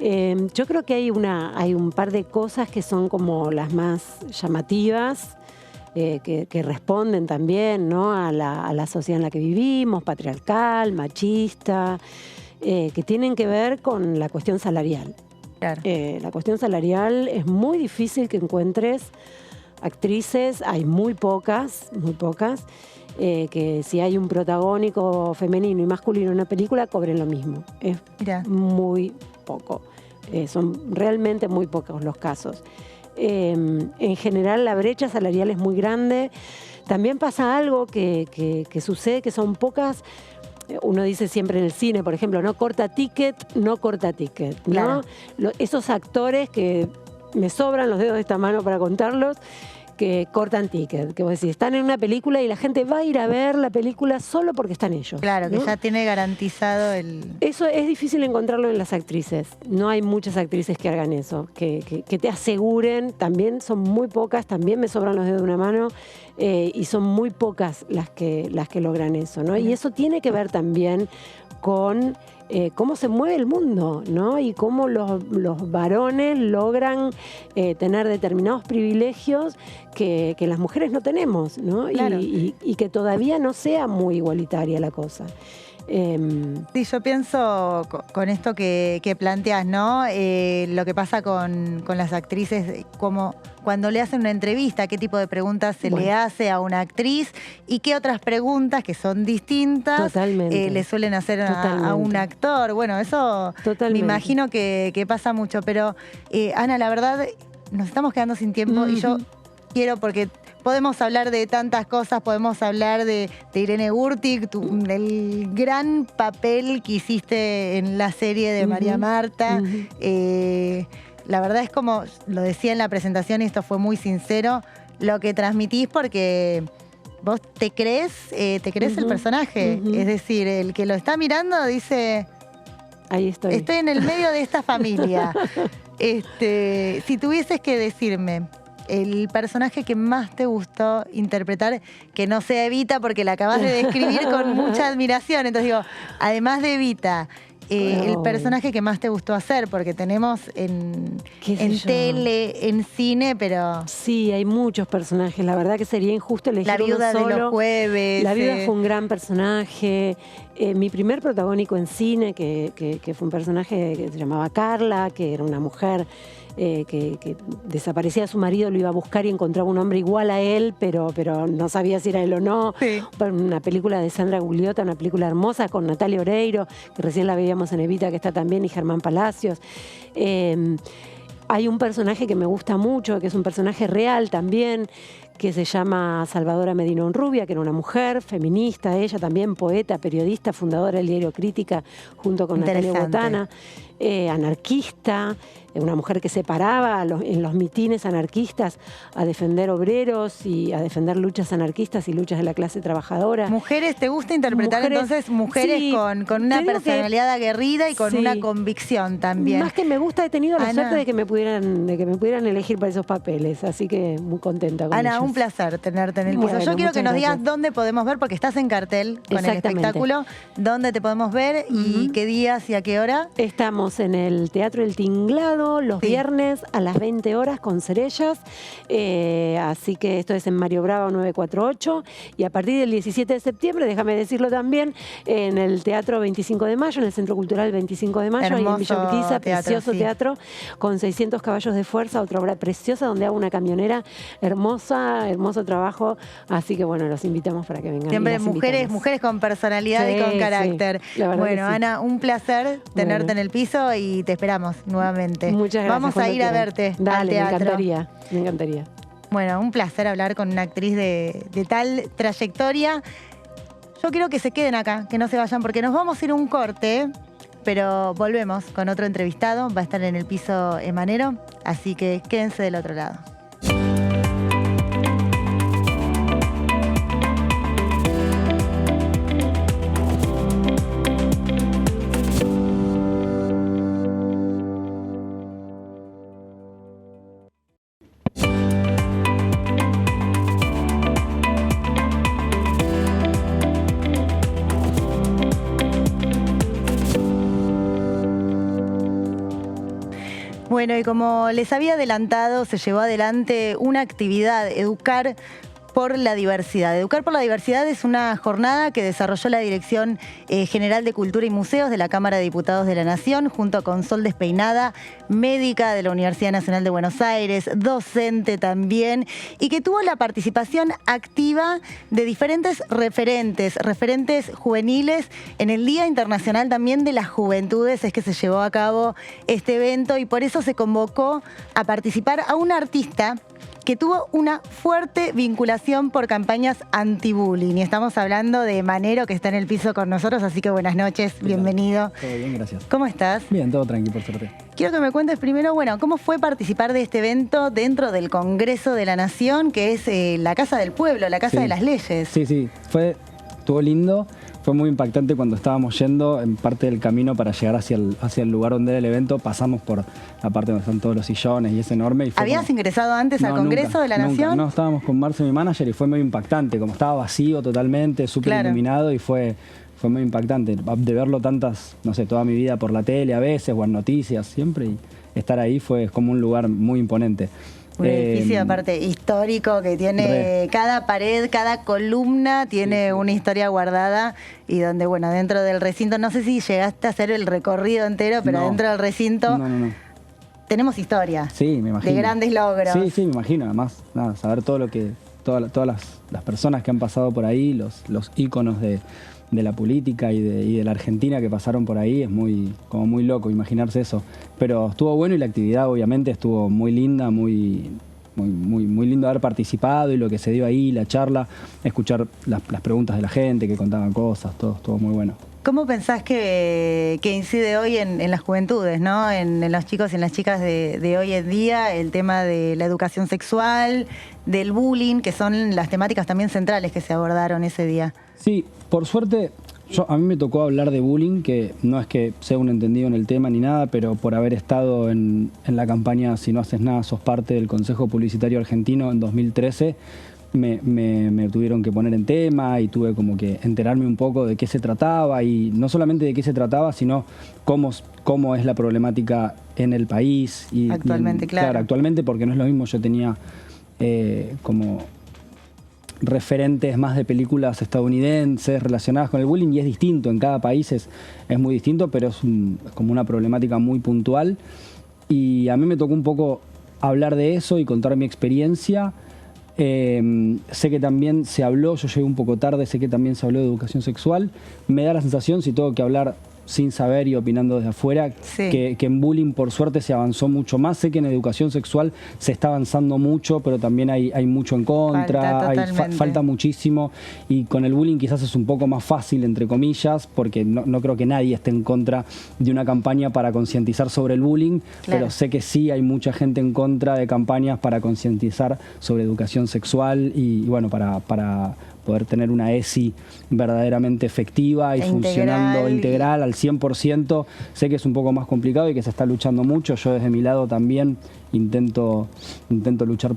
Yo creo que hay un par de cosas que son como las más llamativas, que responden también, ¿no? a la sociedad en la que vivimos, patriarcal, machista, que tienen que ver con la cuestión salarial. Claro. La cuestión salarial es muy difícil que encuentres actrices, hay muy pocas, que si hay un protagónico femenino y masculino en una película, cobren lo mismo. Es muy poco. Son realmente muy pocos los casos. En general la brecha salarial es muy grande. También pasa algo que sucede, que son pocas. Uno dice siempre en el cine, por ejemplo, no corta ticket, ¿no? Claro. Esos actores que me sobran los dedos de esta mano para contarlos, que cortan ticket, que vos decís, están en una película y la gente va a ir a ver la película solo porque están ellos. Claro, ¿no? que ya tiene garantizado el... Eso es difícil encontrarlo en las actrices. No hay muchas actrices que hagan eso, que te aseguren. También son muy pocas, también me sobran los dedos de una mano, y son muy pocas las que logran eso, ¿no? Y eso tiene que ver también con cómo se mueve el mundo, ¿no? Y cómo los varones logran tener determinados privilegios que las mujeres no tenemos, ¿no? Claro. Y que todavía no sea muy igualitaria la cosa. Sí, yo pienso con esto que planteas, ¿no? Lo que pasa con las actrices, como cuando le hacen una entrevista, qué tipo de preguntas se le hace a una actriz y qué otras preguntas que son distintas le suelen hacer a un actor. Bueno, eso me imagino que pasa mucho. Pero, Ana, la verdad, nos estamos quedando sin tiempo y yo quiero, porque podemos hablar de tantas cosas, podemos hablar de Irene Gurtig, el gran papel que hiciste en la serie de María Marta. La verdad es, como lo decía en la presentación, y esto fue muy sincero, lo que transmitís, porque vos te crees el personaje. Es decir, el que lo está mirando dice... Ahí estoy. Estoy en el medio de esta familia. Si tuvieses que decirme el personaje que más te gustó interpretar, que no sea Evita, porque la acabas de describir con mucha admiración. Entonces digo, además de Evita, el personaje que más te gustó hacer, porque tenemos en tele, en cine, pero... Sí, hay muchos personajes. La verdad que sería injusto elegir La viuda uno solo. de los jueves. La viuda fue un gran personaje. Mi primer protagónico en cine, que fue un personaje que se llamaba Carla, que era una mujer que desaparecía su marido, lo iba a buscar y encontraba un hombre igual a él, pero no sabía si era él o no. Sí. Una película de Sandra Gugliotta, una película hermosa con Natalia Oreiro, que recién la veíamos en Evita, que está también, y Germán Palacios. Hay un personaje que me gusta mucho, que es un personaje real también, que se llama Salvadora Medina Onrubia, que era una mujer feminista, ella también poeta, periodista, fundadora del diario Crítica, junto con Natalia Botana, anarquista, una mujer que se paraba en los mitines anarquistas a defender obreros y a defender luchas anarquistas y luchas de la clase trabajadora. Mujeres, ¿te gusta interpretar entonces mujeres sí, con una personalidad aguerrida y con una convicción también? Más que me gusta, he tenido la suerte de que me pudieran elegir para esos papeles, así que muy contenta con Ana, ellos. un placer tenerte en el piso. Yo quiero que nos digas dónde podemos ver, porque estás en cartel con el espectáculo, dónde te podemos ver y qué días y a qué hora. Estamos en el Teatro El Tinglado los viernes a las 20 horas con Cerellas, así que esto es en Mario Bravo 948, y a partir del 17 de septiembre, déjame decirlo también, en el Teatro 25 de Mayo, en el Centro Cultural 25 de Mayo, ahí en Villa Urquiza, precioso teatro, con 600 caballos de fuerza, otra obra preciosa donde hago una camionera hermosa, hermoso trabajo, así que bueno, los invitamos para que vengan. Siempre mujeres con personalidad y con carácter. Sí, bueno, Ana, un placer tenerte en el piso beso y te esperamos nuevamente. Muchas gracias. Vamos a ir a verte Dale, al teatro. me encantaría. Bueno, un placer hablar con una actriz de tal trayectoria. Yo quiero que se queden acá, que no se vayan, porque nos vamos a ir a un corte, pero volvemos con otro entrevistado. Va a estar en el piso Emanero, así que quédense del otro lado. Bueno, y como les había adelantado, se llevó adelante una actividad, Educar por la Diversidad. Educar por la Diversidad es una jornada que desarrolló la Dirección General de Cultura y Museos de la Cámara de Diputados de la Nación, junto con Sol Despeinada, médica de la Universidad Nacional de Buenos Aires, docente también, y que tuvo la participación activa de diferentes referentes juveniles. En el Día Internacional también de las Juventudes es que se llevó a cabo este evento, y por eso se convocó a participar a un artista que tuvo una fuerte vinculación por campañas anti-bullying. Y estamos hablando de Emanero, que está en el piso con nosotros, así que buenas noches, bienvenido. Todo bien, gracias. ¿Cómo estás? Bien, todo tranqui, por suerte. Quiero que me cuentes primero, bueno, ¿cómo fue participar de este evento dentro del Congreso de la Nación, que es la Casa del Pueblo, la Casa de las Leyes? Sí, estuvo lindo. Fue muy impactante cuando estábamos yendo en parte del camino para llegar hacia el lugar donde era el evento. Pasamos por la parte donde están todos los sillones y es enorme. Y ¿Habías ingresado antes al Congreso de la Nación? No, estábamos con Marce, mi manager, y fue muy impactante. Como estaba vacío totalmente, súper iluminado, y fue muy impactante. De verlo toda mi vida por la tele a veces o en noticias siempre, y estar ahí fue como un lugar muy imponente. Un edificio aparte histórico que tiene cada pared, cada columna tiene una historia guardada, y donde, bueno, dentro del recinto, no sé si llegaste a hacer el recorrido entero, pero dentro del recinto tenemos historia. Sí, me imagino. De grandes logros. Sí, me imagino. Además, saber todo lo que, todas las personas que han pasado por ahí, los íconos de la política y de la Argentina que pasaron por ahí, es muy loco imaginarse eso. Pero estuvo bueno, y la actividad obviamente estuvo muy linda, muy lindo haber participado, y lo que se dio ahí, la charla, escuchar las preguntas de la gente que contaban cosas, todo estuvo muy bueno. ¿Cómo pensás que incide hoy en las juventudes, ¿no? En los chicos y en las chicas de hoy en día, el tema de la educación sexual, del bullying, que son las temáticas también centrales que se abordaron ese día? Sí, por suerte, a mí me tocó hablar de bullying, que no es que sea un entendido en el tema ni nada, pero por haber estado en la campaña Si no haces nada, sos parte del Consejo Publicitario Argentino en 2013, me tuvieron que poner en tema, y tuve como que enterarme un poco de qué se trataba, y no solamente de qué se trataba, sino cómo es la problemática en el país. Y actualmente, claro, actualmente, porque no es lo mismo. Yo tenía como referentes más de películas estadounidenses relacionadas con el bullying, y es distinto, en cada país es muy distinto, pero es como una problemática muy puntual, y a mí me tocó un poco hablar de eso y contar mi experiencia. Sé que también se habló, yo llegué un poco tarde, sé que también se habló de educación sexual. Me da la sensación, si tengo que hablar sin saber y opinando desde afuera, que en bullying por suerte se avanzó mucho más. Sé que en educación sexual se está avanzando mucho, pero también hay mucho en contra, falta muchísimo, y con el bullying quizás es un poco más fácil, entre comillas, porque no creo que nadie esté en contra de una campaña para concientizar sobre el bullying, pero sé que sí hay mucha gente en contra de campañas para concientizar sobre educación sexual, y bueno, para poder tener una ESI verdaderamente efectiva y funcionando integral al 100%. Sé que es un poco más complicado y que se está luchando mucho. Yo desde mi lado también intento luchar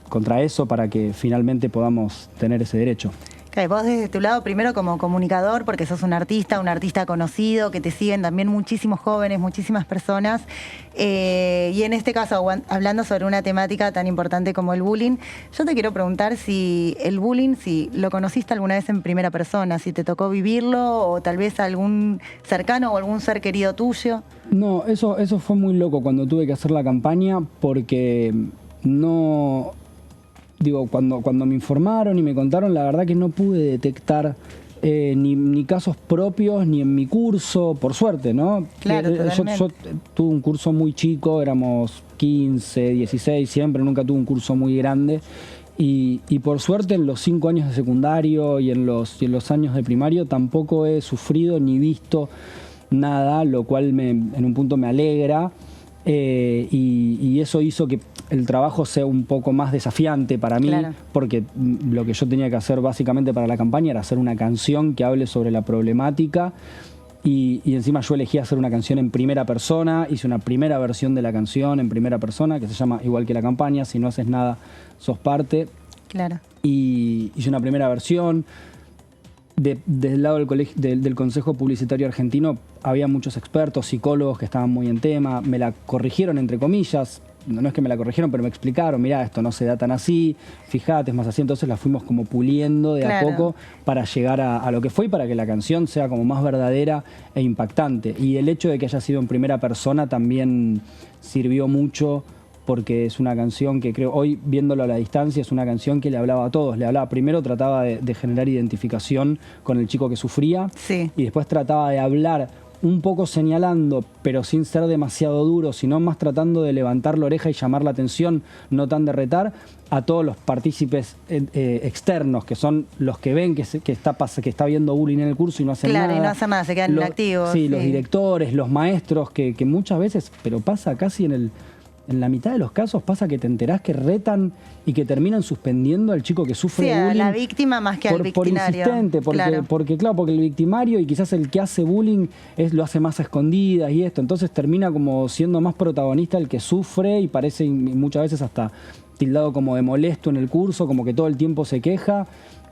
contra eso para que finalmente podamos tener ese derecho. Claro, vos desde tu lado, primero como comunicador, porque sos un artista conocido, que te siguen también muchísimos jóvenes, muchísimas personas, y en este caso, hablando sobre una temática tan importante como el bullying, yo te quiero preguntar si el bullying, si lo conociste alguna vez en primera persona, si te tocó vivirlo, o tal vez algún cercano o algún ser querido tuyo. No, eso fue muy loco cuando tuve que hacer la campaña, porque no... Digo, cuando me informaron y me contaron, la verdad que no pude detectar ni casos propios, ni en mi curso, por suerte, ¿no? Claro, yo tuve un curso muy chico, éramos 15, 16, siempre, nunca tuve un curso muy grande. Y por suerte en los 5 años de secundario y en los años de primario tampoco he sufrido ni visto nada, lo cual en un punto me alegra. Y eso hizo que el trabajo sea un poco más desafiante para mí, claro, porque lo que yo tenía que hacer básicamente para la campaña era hacer una canción que hable sobre la problemática y encima yo elegí hacer una canción en primera persona, hice una primera versión de la canción en primera persona que se llama igual que la campaña, si no haces nada sos parte. Claro. Y hice una primera versión. Desde el lado del Consejo Publicitario Argentino había muchos expertos, psicólogos que estaban muy en tema, me la corrigieron entre comillas, no es que me la corrigieron, pero me explicaron, mirá, esto no se da tan así, fíjate, es más así, entonces la fuimos como puliendo de a poco para llegar a lo que fue y para que la canción sea como más verdadera e impactante. Y el hecho de que haya sido en primera persona también sirvió mucho, porque es una canción que creo, hoy viéndolo a la distancia, es una canción que le hablaba a todos. Le hablaba, primero trataba de generar identificación con el chico que sufría, sí, y después trataba de hablar un poco señalando, pero sin ser demasiado duro, sino más tratando de levantar la oreja y llamar la atención, no tan de retar, a todos los partícipes externos, que son los que ven que está habiendo bullying en el curso y no hacen nada. Claro, y no hacen nada, se quedan inactivos. Sí, los directores, los maestros, que muchas veces, pero pasa casi en la mitad de los casos pasa que te enterás que retan y que terminan suspendiendo al chico que sufre bullying. Sí, a la víctima más que al victimario. Por insistente, porque el victimario y quizás el que hace bullying lo hace más a escondidas y esto. Entonces termina como siendo más protagonista el que sufre y parece muchas veces hasta tildado como de molesto en el curso, como que todo el tiempo se queja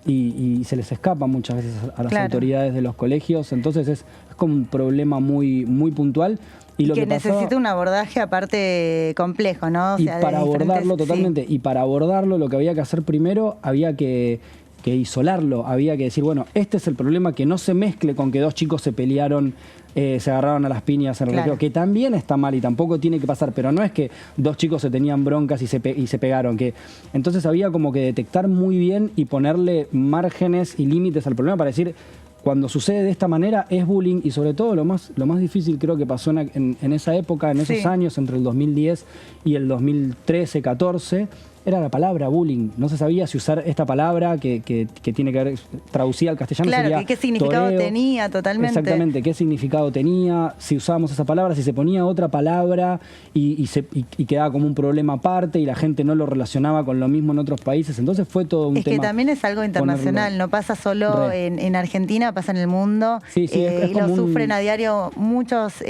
y se les escapa muchas veces a las autoridades de los colegios. Entonces es como un problema muy, muy puntual. Y lo que necesita un abordaje aparte complejo, ¿no? O sea, y para abordarlo totalmente, y para abordarlo lo que había que hacer primero, había que isolarlo, había que decir, bueno, este es el problema, que no se mezcle con que dos chicos se pelearon, se agarraron a las piñas en el recreo, que también está mal y tampoco tiene que pasar, pero no es que dos chicos se tenían broncas y se pegaron, entonces había como que detectar muy bien y ponerle márgenes y límites al problema para decir, cuando sucede de esta manera es bullying, y sobre todo lo más difícil creo que pasó en esa época, en esos años, entre el 2010 y el 2013-14, era la palabra bullying. No se sabía si usar esta palabra que tiene que ver, traducida al castellano, sería ¿qué significado toreo. tenía totalmente? Exactamente, qué significado tenía, si usábamos esa palabra, si se ponía otra palabra y quedaba como un problema aparte y la gente no lo relacionaba con lo mismo en otros países. Entonces fue todo un tema. Es que también es algo internacional, no pasa solo en Argentina, pasa en el mundo. Sí, es y lo sufren a diario muchos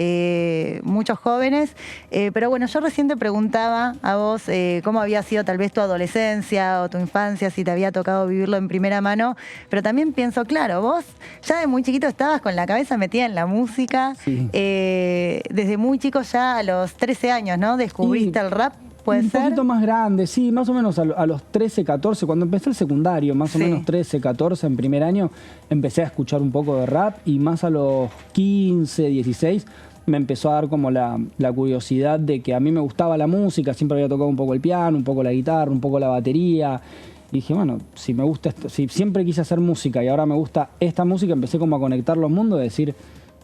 jóvenes. Pero bueno, yo recién te preguntaba a vos cómo había sido tal vez tu adolescencia o tu infancia, si te había tocado vivirlo en primera mano, pero también pienso, claro, vos ya de muy chiquito estabas con la cabeza metida en la música, desde muy chico, ya a los 13 años, ¿no? Descubriste el rap. ¿Puede ser? Un poquito más grande, sí, más o menos a los 13, 14, cuando empecé el secundario, más o menos 13, 14, en primer año, empecé a escuchar un poco de rap, y más a los 15, 16, me empezó a dar como la curiosidad de que a mí me gustaba la música, siempre había tocado un poco el piano, un poco la guitarra, un poco la batería. Y dije, bueno, si me gusta esto, si siempre quise hacer música y ahora me gusta esta música, empecé como a conectar los mundos, de decir,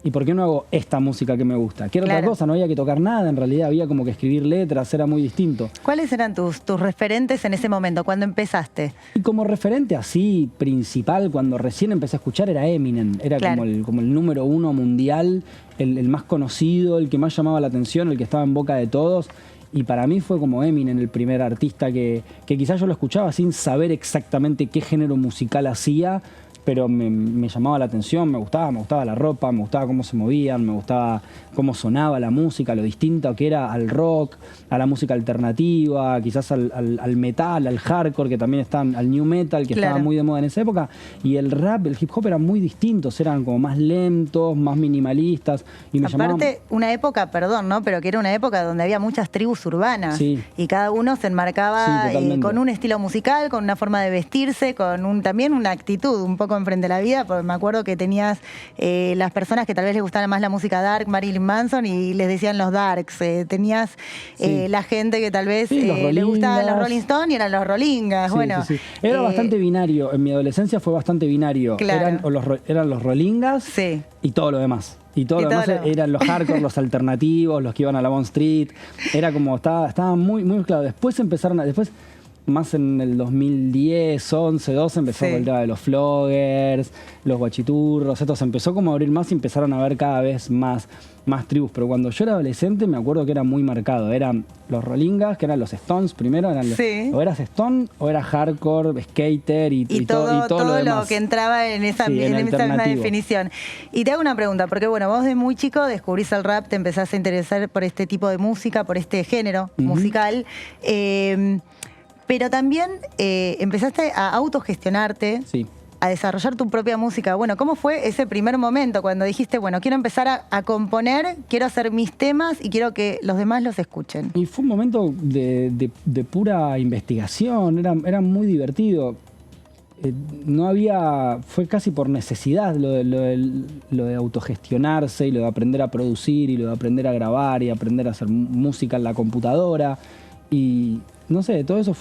¿y por qué no hago esta música que me gusta? Que era otra cosa, no había que tocar nada, en realidad había como que escribir letras, era muy distinto. ¿Cuáles eran tus referentes en ese momento, cuando empezaste? Y como referente así principal, cuando recién empecé a escuchar, era Eminem, era como el número 1 mundial, el más conocido, el que más llamaba la atención, el que estaba en boca de todos. Y para mí fue como Eminem el primer artista que quizás yo lo escuchaba sin saber exactamente qué género musical hacía, pero me llamaba la atención, me gustaba la ropa, me gustaba cómo se movían, me gustaba cómo sonaba la música, lo distinto que era al rock, a la música alternativa, quizás al metal, al hardcore, que también estaban, al new metal, que estaba muy de moda en esa época, y el rap, el hip hop eran muy distintos, eran como más lentos, más minimalistas, y me aparte, una época, perdón, ¿no? Pero que era una época donde había muchas tribus urbanas, y cada uno se enmarcaba con un estilo musical, con una forma de vestirse, con también una actitud un poco poco enfrente a la vida, porque me acuerdo que tenías las personas que tal vez les gustaba más la música dark, Marilyn Manson, y les decían los darks. Tenías la gente que tal vez le gustaban los Rolling Stones y eran los Rollingas. Sí, bueno, sí. Era bastante binario. En mi adolescencia fue bastante binario. Claro. Eran los Rollingas y todo lo demás. Y todo lo demás eran los hardcore, los alternativos, los que iban a la Bond Street. Era como, estaba muy, muy claro. Después más en el 2010, 11, 12, empezó el tema de los floggers, los guachiturros, esto se empezó como a abrir más y empezaron a ver cada vez más tribus. Pero cuando yo era adolescente me acuerdo que era muy marcado. Eran los Rollingas, que eran los Stones primero, o eras Stone o eras hardcore, skater y todo lo demás. Lo que entraba en esa misma definición. Y te hago una pregunta, porque bueno, vos de muy chico descubrís el rap, te empezás a interesar por este tipo de música, por este género musical. Pero también empezaste a autogestionarte, a desarrollar tu propia música. Bueno, ¿cómo fue ese primer momento cuando dijiste, bueno, quiero empezar a componer, quiero hacer mis temas y quiero que los demás los escuchen? Y fue un momento de pura investigación, era muy divertido. Fue casi por necesidad lo de autogestionarse y lo de aprender a producir y lo de aprender a grabar y aprender a hacer música en la computadora. Y no sé, todo eso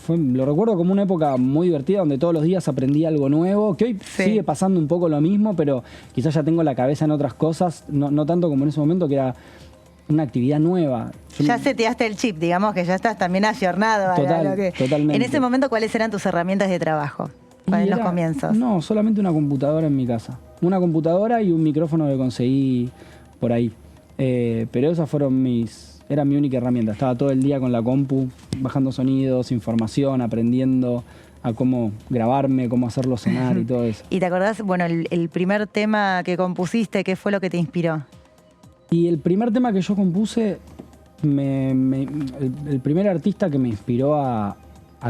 lo recuerdo como una época muy divertida donde todos los días aprendí algo nuevo, que hoy sigue pasando un poco lo mismo, pero quizás ya tengo la cabeza en otras cosas, no tanto como en ese momento que era una actividad nueva. Ya seteaste el chip, digamos que ya estás también ayornado. Totalmente. En ese momento, ¿cuáles eran tus herramientas de trabajo en los comienzos? No, solamente una computadora en mi casa. Una computadora y un micrófono que conseguí por ahí. Pero esas fueron era mi única herramienta. Estaba todo el día con la compu, bajando sonidos, información, aprendiendo a cómo grabarme, cómo hacerlo sonar y todo eso. ¿Y te acordás, bueno, el primer tema que compusiste, qué fue lo que te inspiró? Y el primer tema que yo compuse, el primer artista que me inspiró a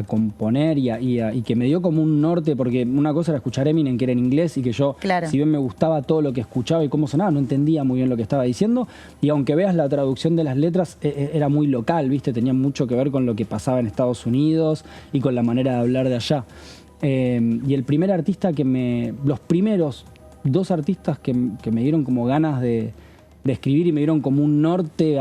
componer y que me dio como un norte, porque una cosa era escuchar Eminem, que era en inglés, y que yo, si bien me gustaba todo lo que escuchaba y cómo sonaba, no entendía muy bien lo que estaba diciendo, y aunque veas la traducción de las letras, era muy local, ¿viste? Tenía mucho que ver con lo que pasaba en Estados Unidos y con la manera de hablar de allá. Y el primer artista los primeros dos artistas que me dieron como ganas de escribir y me dieron como un norte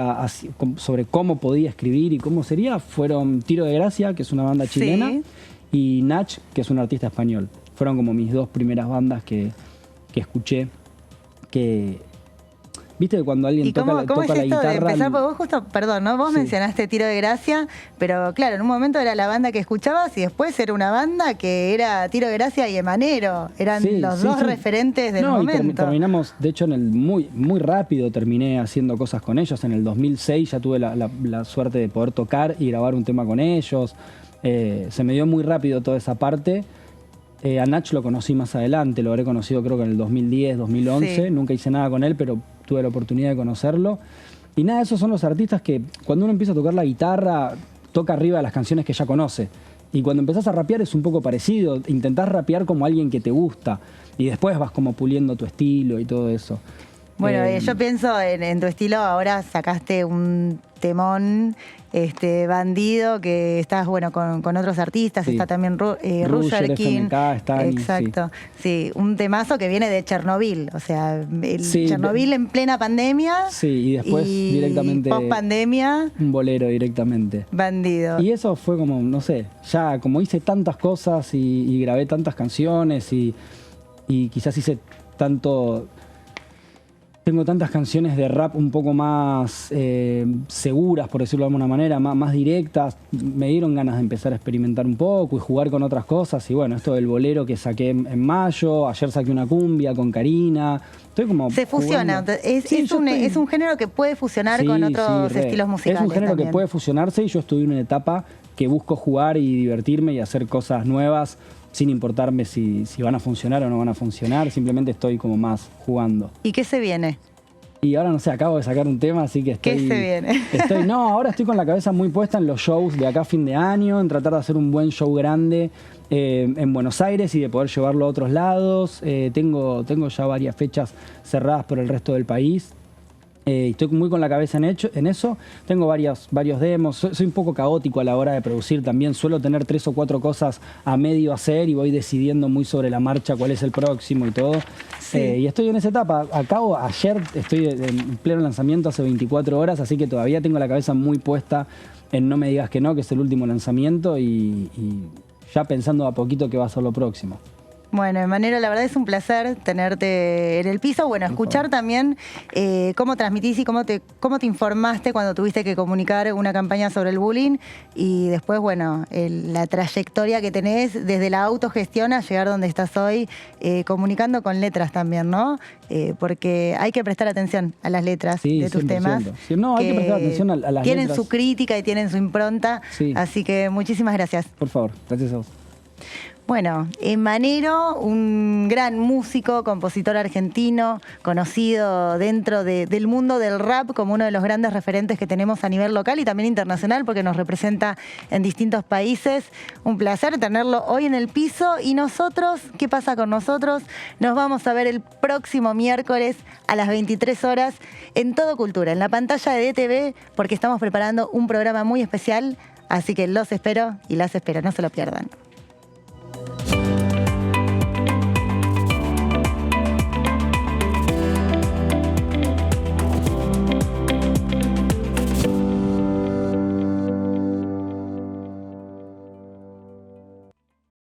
sobre cómo podía escribir y cómo sería, fueron Tiro de Gracia, que es una banda chilena, y Nach, que es un artista español. Fueron como mis dos primeras bandas que escuché, ¿viste cuando alguien toca la guitarra? De empezar, porque vos justo, perdón, ¿no? Vos mencionaste Tiro de Gracia, pero claro, en un momento era la banda que escuchabas y después era una banda que era Tiro de Gracia y Emanero. Eran los dos referentes del momento. Y terminamos, de hecho, muy rápido terminé haciendo cosas con ellos. En el 2006 ya tuve la suerte de poder tocar y grabar un tema con ellos. Se me dio muy rápido toda esa parte. A Nach lo conocí más adelante, lo habré conocido creo que en el 2010, 2011. Nunca hice nada con él, pero tuve la oportunidad de conocerlo. Y nada, esos son los artistas que cuando uno empieza a tocar la guitarra, toca arriba de las canciones que ya conoce. Y cuando empezás a rapear es un poco parecido. Intentás rapear como alguien que te gusta. Y después vas como puliendo tu estilo y todo eso. Bueno, yo pienso en tu estilo, ahora sacaste un temón, Bandido, que estás con otros artistas, está también Roger King. Exacto. Sí, un temazo que viene de Chernobyl, o sea, Chernobyl en plena pandemia. Sí, y después directamente post pandemia. Un bolero directamente. Bandido. Y eso fue como, no sé, ya como hice tantas cosas y grabé tantas canciones y quizás hice tanto. Tengo tantas canciones de rap un poco más seguras, por decirlo de alguna manera, más directas. Me dieron ganas de empezar a experimentar un poco y jugar con otras cosas. Y bueno, esto del bolero que saqué en mayo, ayer saqué una cumbia con Karina. Estoy como se fusiona, es un género que puede fusionar con otros estilos musicales. Es un género también. Que puede fusionarse y yo estoy en una etapa que busco jugar y divertirme y hacer cosas nuevas sin importarme si van a funcionar o no van a funcionar, simplemente estoy como más jugando. ¿Y qué se viene? Y ahora no sé, acabo de sacar un tema, así que estoy... ¿Qué se viene? Ahora estoy con la cabeza muy puesta en los shows de acá a fin de año, en tratar de hacer un buen show grande en Buenos Aires y de poder llevarlo a otros lados. Tengo ya varias fechas cerradas por el resto del país. Estoy muy con la cabeza en eso. Tengo varios demos. Soy un poco caótico a la hora de producir también. Suelo tener 3 o 4 cosas a medio hacer y voy decidiendo muy sobre la marcha cuál es el próximo y todo. Sí. Y estoy en esa etapa. Ayer estoy en pleno lanzamiento hace 24 horas, así que todavía tengo la cabeza muy puesta en No me digas que no, que es el último lanzamiento y ya pensando a poquito que va a ser lo próximo. Bueno, Emanero, la verdad es un placer tenerte en el piso. Bueno, escuchar también cómo transmitís y cómo te informaste cuando tuviste que comunicar una campaña sobre el bullying y después, bueno, la trayectoria que tenés desde la autogestión a llegar donde estás hoy, comunicando con letras también, ¿no? Porque hay que prestar atención a las letras de tus 100%. Temas. Sí, no, hay que prestar atención a las letras. Tienen su crítica y tienen su impronta, así que muchísimas gracias. Por favor, gracias a vos. Bueno, Emanero, un gran músico, compositor argentino, conocido dentro del mundo del rap como uno de los grandes referentes que tenemos a nivel local y también internacional porque nos representa en distintos países. Un placer tenerlo hoy en el piso. Y nosotros, ¿qué pasa con nosotros? Nos vamos a ver el próximo miércoles a las 23 horas en Todo Cultura, en la pantalla de DTV, porque estamos preparando un programa muy especial. Así que los espero y las espero, no se lo pierdan.